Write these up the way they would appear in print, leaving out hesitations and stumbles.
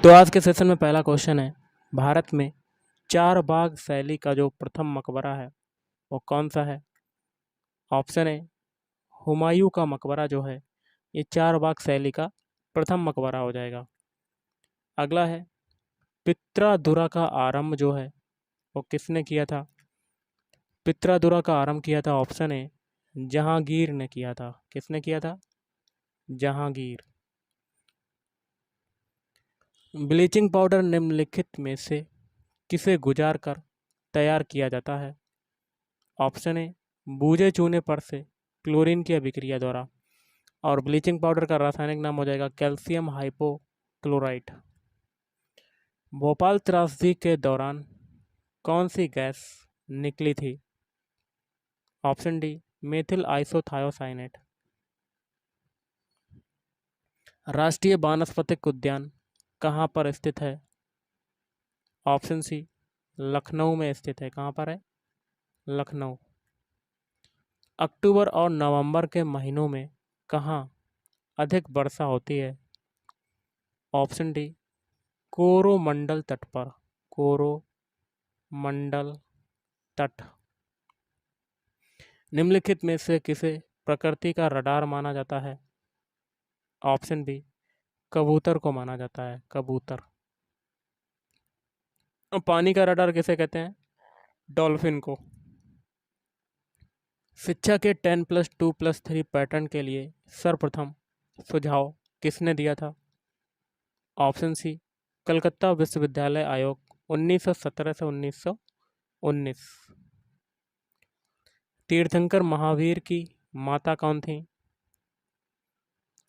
तो आज के सेशन में पहला क्वेश्चन है, भारत में चार बाग शैली का जो प्रथम मकबरा है वो कौन सा है? ऑप्शन है हुमायूं का मकबरा जो है ये चार बाग शैली का प्रथम मकबरा हो जाएगा। अगला है पित्रादुरा का आरंभ जो है वो किसने किया था? पित्रादुरा का आरंभ किया था, ऑप्शन है जहांगीर ने किया था। किसने किया था? जहांगीर। ब्लीचिंग पाउडर निम्नलिखित में से किसे गुजार कर तैयार किया जाता है? ऑप्शन ए बूझे चूने पर से क्लोरीन की अभिक्रिया द्वारा, और ब्लीचिंग पाउडर का रासायनिक नाम हो जाएगा कैल्शियम हाइपोक्लोराइट। भोपाल त्रासदी के दौरान कौन सी गैस निकली थी? Option D methyl isothiocyanate. राष्ट्रीय वानस्पतिक उद्यान कहाँ पर स्थित है? ऑप्शन सी लखनऊ में स्थित है। कहाँ पर है? लखनऊ। अक्टूबर और नवंबर के महीनों में कहाँ अधिक वर्षा होती है? ऑप्शन डी कोरोमंडल तट पर। कोरोमंडल तट। निम्नलिखित में से किसे प्रकृति का रडार माना जाता है? ऑप्शन बी कबूतर को माना जाता है। कबूतर। अब पानी का रडार किसे कहते हैं? डॉल्फिन को। शिक्षा के 10+2+3 पैटर्न के लिए सर्वप्रथम सुझाव किसने दिया था? ऑप्शन सी कलकत्ता विश्वविद्यालय आयोग 1917 से 1919। तीर्थंकर महावीर की माता कौन थी?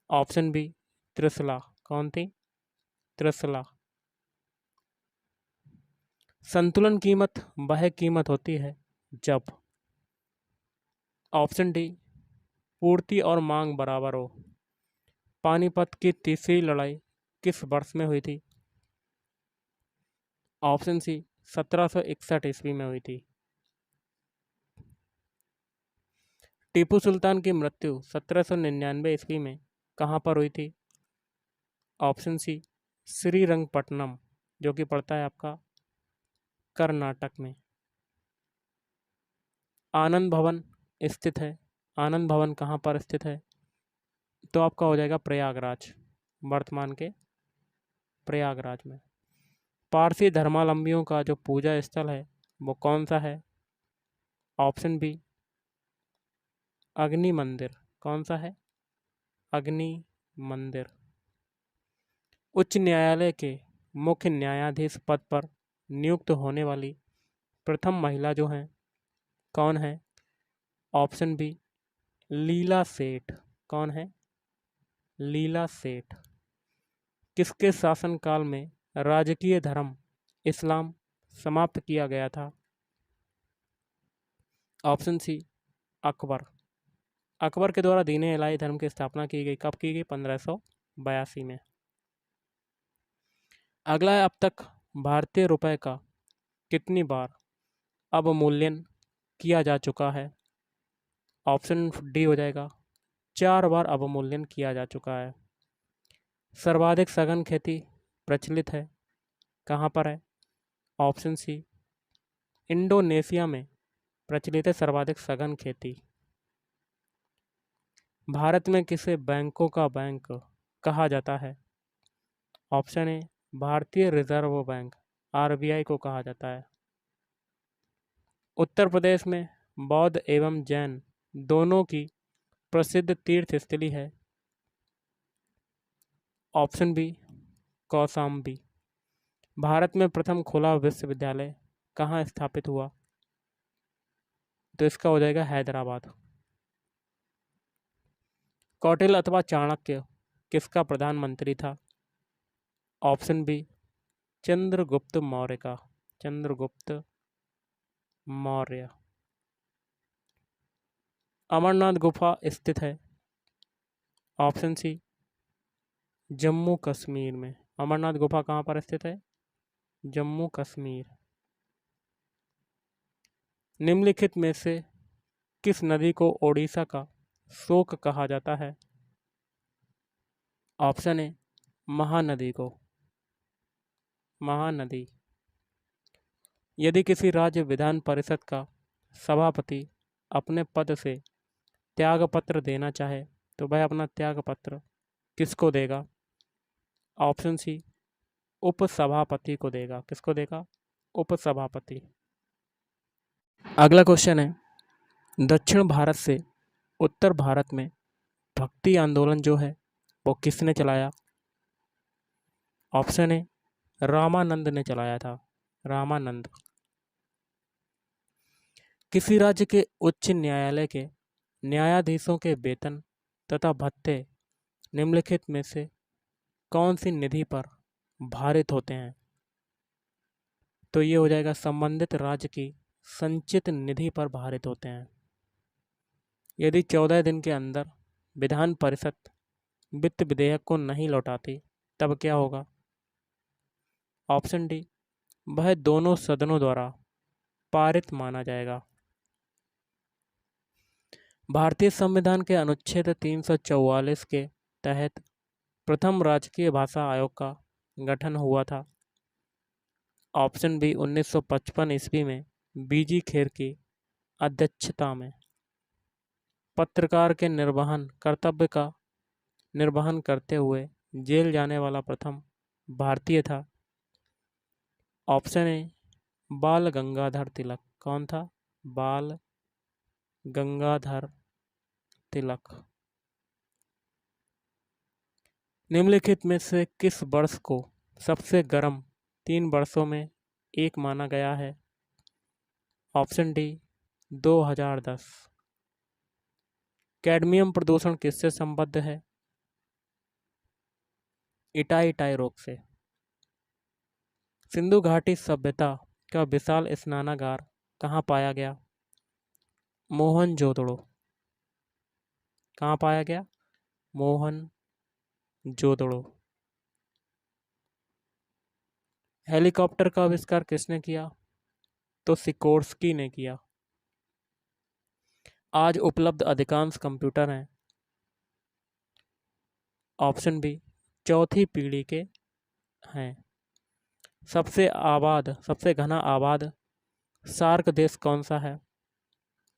Option B Trishala. कौन थी? त्रिशला। संतुलन कीमत वह कीमत होती है जब, ऑप्शन डी पूर्ति और मांग बराबर हो। पानीपत की तीसरी लड़ाई किस वर्ष में हुई थी? ऑप्शन सी 1761 ईस्वी में हुई थी। टीपू सुल्तान की मृत्यु 1799 ईस्वी में कहाँ पर हुई थी? ऑप्शन सी श्रीरंगपट्टनम, जो कि पड़ता है आपका कर्नाटक में। आनंद भवन स्थित है। आनंद भवन कहाँ पर स्थित है? तो आपका हो जाएगा प्रयागराज, वर्तमान के प्रयागराज में। पारसी धर्मावलंबियों का जो पूजा स्थल है वो कौन सा है? ऑप्शन बी अग्नि मंदिर। कौन सा है? अग्नि मंदिर। उच्च न्यायालय के मुख्य न्यायाधीश पद पर नियुक्त होने वाली प्रथम महिला जो हैं कौन है? ऑप्शन बी लीला सेठ। कौन है? लीला सेठ। किसके शासनकाल में राजकीय धर्म इस्लाम समाप्त किया गया था? Option C Akbar. अकबर के द्वारा दीन इलाही धर्म की स्थापना की गई। कब की गई? 1582 में। अगला है, अब तक भारतीय रुपए का कितनी बार अवमूल्यन किया जा चुका है? ऑप्शन डी हो जाएगा 4 बार अवमूल्यन किया जा चुका है। सर्वाधिक सघन खेती प्रचलित है कहाँ पर है? ऑप्शन सी इंडोनेशिया में प्रचलित है सर्वाधिक सघन खेती। भारत में किसे बैंकों का बैंक कहा जाता है? ऑप्शन ए भारतीय रिजर्व बैंक, आरबीआई को कहा जाता है। उत्तर प्रदेश में बौद्ध एवं जैन दोनों की प्रसिद्ध तीर्थ स्थली है। Option B Kaushambi. भारत में प्रथम खुला विश्वविद्यालय कहाँ स्थापित हुआ? तो इसका हो जाएगा हैदराबाद। कौटिल्य अथवा चाणक्य किसका प्रधानमंत्री था? ऑप्शन बी चंद्रगुप्त मौर्य का। चंद्रगुप्त मौर्य। अमरनाथ गुफा स्थित है। ऑप्शन सी जम्मू कश्मीर में। अमरनाथ गुफा कहाँ पर स्थित है? जम्मू कश्मीर। निम्नलिखित में से किस नदी को ओडिशा का शोक कहा जाता है? ऑप्शन ए महानदी को। महानदी। यदि किसी राज्य विधान परिषद का सभापति अपने पद से त्यागपत्र देना चाहे तो वह अपना त्यागपत्र किसको देगा? ऑप्शन सी, उपसभापति को देगा। किसको देगा? उपसभापति। अगला क्वेश्चन है, दक्षिण भारत से उत्तर भारत में भक्ति आंदोलन जो है वो किसने चलाया? ऑप्शन ए, रामानंद ने चलाया था। रामानंद। किसी राज्य के उच्च न्यायालय के न्यायाधीशों के वेतन तथा भत्ते निम्नलिखित में से कौन सी निधि पर भारित होते हैं? तो ये हो जाएगा संबंधित राज्य की संचित निधि पर भारित होते हैं। यदि 14 दिन के अंदर विधान परिषद वित्त विधेयक को नहीं लौटाती तब क्या होगा? ऑप्शन डी, वह दोनों सदनों द्वारा पारित माना जाएगा। भारतीय संविधान के अनुच्छेद 344 के तहत प्रथम राजकीय भाषा आयोग का गठन हुआ था। ऑप्शन बी, 1955 ईस्वी में बीजी खेर की अध्यक्षता में। पत्रकार के कर्तव्य का निर्वहन करते हुए जेल जाने वाला प्रथम भारतीय था। ऑप्शन ए, बाल गंगाधर तिलक। कौन था? बाल गंगाधर तिलक। निम्नलिखित में से किस वर्ष को सबसे गर्म 3 वर्षों में एक माना गया है? Option D, 2010। कैडमियम प्रदूषण किससे संबद्ध है? इटाई रोग से। सिंधु घाटी सभ्यता का विशाल स्नानागार कहाँ पाया गया? मोहनजोदड़ो। कहाँ पाया गया? मोहनजोदड़ो। हेलीकॉप्टर का आविष्कार किसने किया? तो सिकोर्स्की ने किया। आज उपलब्ध अधिकांश कंप्यूटर हैं, ऑप्शन बी, चौथी पीढ़ी के हैं। सबसे घना आबाद सार्क देश कौन सा है?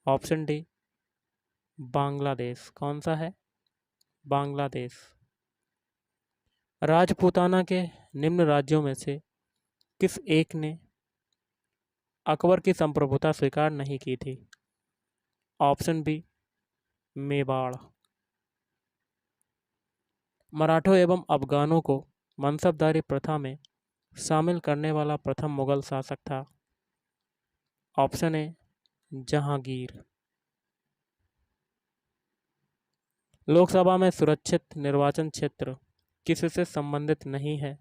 Option D, Bangladesh. कौन सा है? बांग्लादेश। राजपूताना के निम्न राज्यों में से किस एक ने अकबर की संप्रभुता स्वीकार नहीं की थी? Option B, Mewar. मराठों एवं अफगानों को मनसबदारी प्रथा में शामिल करने वाला प्रथम मुगल शासक था। Option A, Jahangir. लोकसभा में सुरक्षित निर्वाचन क्षेत्र किससे संबंधित नहीं है?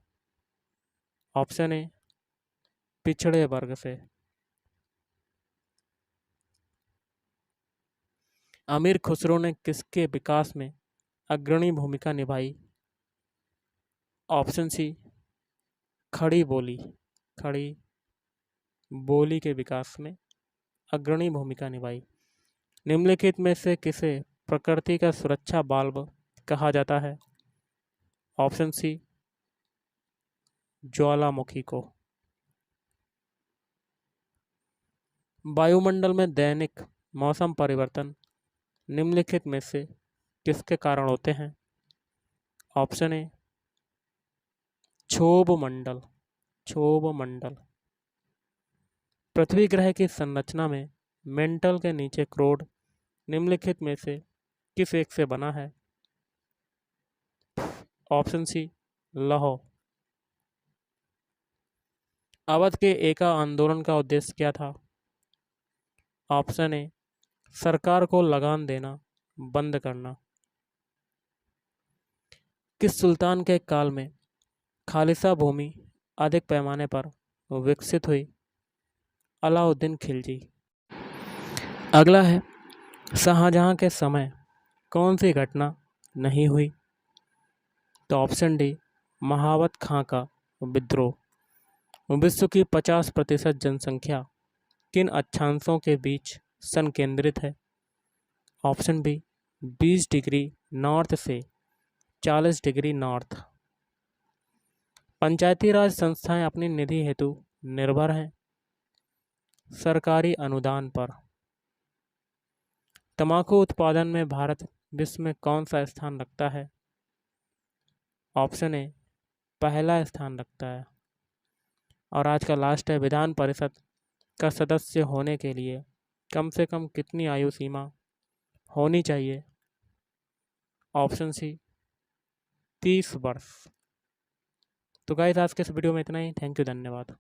ऑप्शन ए, पिछड़े वर्ग से। अमीर खुसरो ने किसके विकास में अग्रणी भूमिका निभाई? ऑप्शन सी, खड़ी बोली के विकास में अग्रणी भूमिका निभाई। निम्नलिखित में से किसे प्रकृति का सुरक्षा बाल्ब कहा जाता है? ऑप्शन सी, ज्वालामुखी को। वायुमंडल में दैनिक मौसम परिवर्तन निम्नलिखित में से किसके कारण होते हैं? ऑप्शन ए, क्षोभ मंडल। पृथ्वी ग्रह की संरचना में मेंटल के नीचे क्रोड निम्नलिखित में से किस एक से बना है? ऑप्शन सी, लौह। अवध के एका आंदोलन का उद्देश्य क्या था? ऑप्शन ए, सरकार को लगान देना बंद करना। किस सुल्तान के काल में खालिसा भूमि अधिक पैमाने पर विकसित हुई? अलाउद्दीन खिलजी। अगला है, शाहजहां के समय कौन सी घटना नहीं हुई? तो ऑप्शन डी, महावत खां का विद्रोह। विश्व की 50% जनसंख्या किन अक्षांशों के बीच संकेंद्रित है? ऑप्शन बी, 20 डिग्री नॉर्थ से 40 डिग्री नॉर्थ। पंचायती राज संस्थाएं अपनी निधि हेतु निर्भर हैं सरकारी अनुदान पर। तंबाकू उत्पादन में भारत विश्व में कौन सा स्थान रखता है? ऑप्शन ए पहला स्थान रखता है। और आज का लास्ट है, विधान परिषद का सदस्य होने के लिए कम से कम कितनी आयु सीमा होनी चाहिए? ऑप्शन सी 30 वर्ष। तो गाइस आज के इस वीडियो में इतना ही। थैंक यू, धन्यवाद।